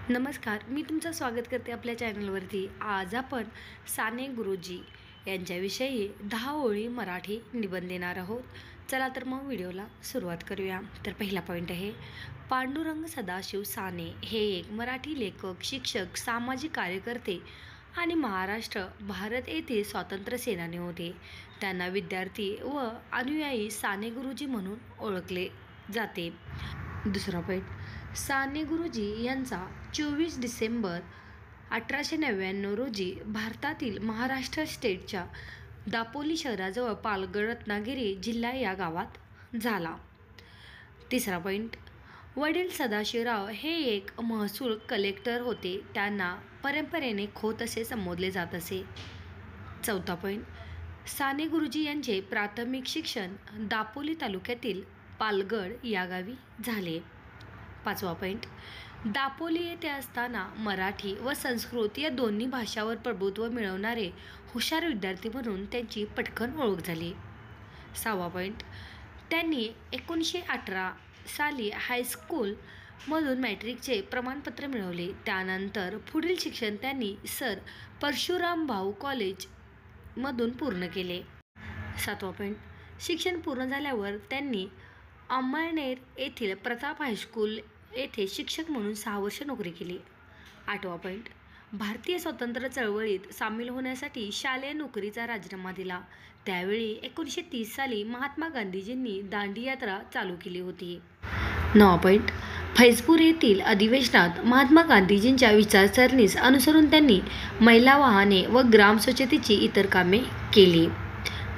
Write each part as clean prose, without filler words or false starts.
नमस्कार, मी तुमचं स्वागत करते आपल्या चॅनलवरती। आज आपण साने गुरुजी यांच्याविषयी 10 ओळी मराठी निबंध देणार आहोत। चला तर मग व्हिडिओला सुरुवात करूया। तर पहिला पॉईंट आहे, पांडुरंग सदाशिव साने हे एक मराठी लेखक, शिक्षक, सामाजिक कार्यकर्ते आणि महाराष्ट्र भारत येथे स्वातंत्र्य सेनानी होते। त्यांना विद्यार्थी व अनुयायी साने गुरुजी म्हणून ओळखले जाते। दुसरा पॉईंट, साने गुरुजी यांचा 24 डिसेंबर 1899 रोजी भारतातील महाराष्ट्र स्टेटच्या दापोली शहराजवळ पालघर रत्नागिरी जिल्हा या गावात झाला। तिसरा पॉईंट, वडील सदाशिवराव हे एक महसूल कलेक्टर होते। त्यांना परंपरेने खोत असे संबोधले जात असे। चौथा पॉईंट, साने गुरुजी यांचे प्राथमिक शिक्षण दापोली तालुक्यातील पालगड या गावी झाले। पाचवा पॉईंट, दापोली येथे असताना मराठी व संस्कृत या दोन्ही भाषावर प्रभुत्व मिळवणारे हुशार विद्यार्थी म्हणून त्यांची पटकन ओळख झाली। सहावा पॉईंट, त्यांनी 1918 साली हायस्कूलमधून मॅट्रिकचे प्रमाणपत्र मिळवले। त्यानंतर पुढील शिक्षण त्यांनी सर परशुरामभाऊ कॉलेजमधून पूर्ण केले। सातवा पॉईंट, शिक्षण पूर्ण झाल्यावर त्यांनी अंमळनेर येथील प्रताप हायस्कूल येथे शिक्षक म्हणून 6 वर्ष नोकरी केली। आठवा पॉईंट, भारतीय स्वातंत्र्य चळवळीत सामील होण्यासाठी शालेय नोकरीचा राजीनामा दिला। त्यावेळी 1930 साली महात्मा गांधीजींनी दांडी यात्रा चालू केली होती। 9 पॉईंट, फैजपूर येथील अधिवेशनात महात्मा गांधीजींच्या विचारसरणीस अनुसरून त्यांनी महिला वाहने व ग्राम स्वच्छतेची इतर कामे केली।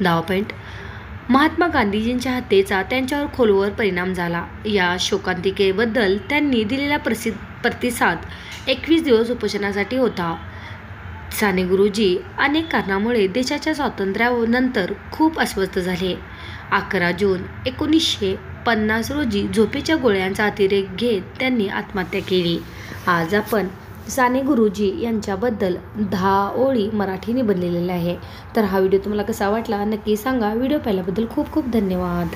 10 पॉईंट, महात्मा गांधीजींच्या हत्येचा त्यांच्यावर खोलवर परिणाम झाला। या शोकांतिकेबद्दल त्यांनी दिलेला प्रतिसाद 21 दिवस उपोषणासाठी होता। साने गुरुजी अनेक कारणामुळे देशाच्या स्वातंत्र्यानंतर खूप अस्वस्थ झाले। 11 जून 1950 रोजी झोपेच्या गोळ्यांचा अतिरेक घेत त्यांनी आत्महत्या केली। आज आपण साने गुरुजी यांच्याबद्दल 10 ओळी मराठी निबंध लिहिलेला आहे। तर हा व्हिडिओ तुम्हाला कसा वाटला नक्की सांगा। व्हिडिओ पाहिल्याबद्दल खूप खूप धन्यवाद।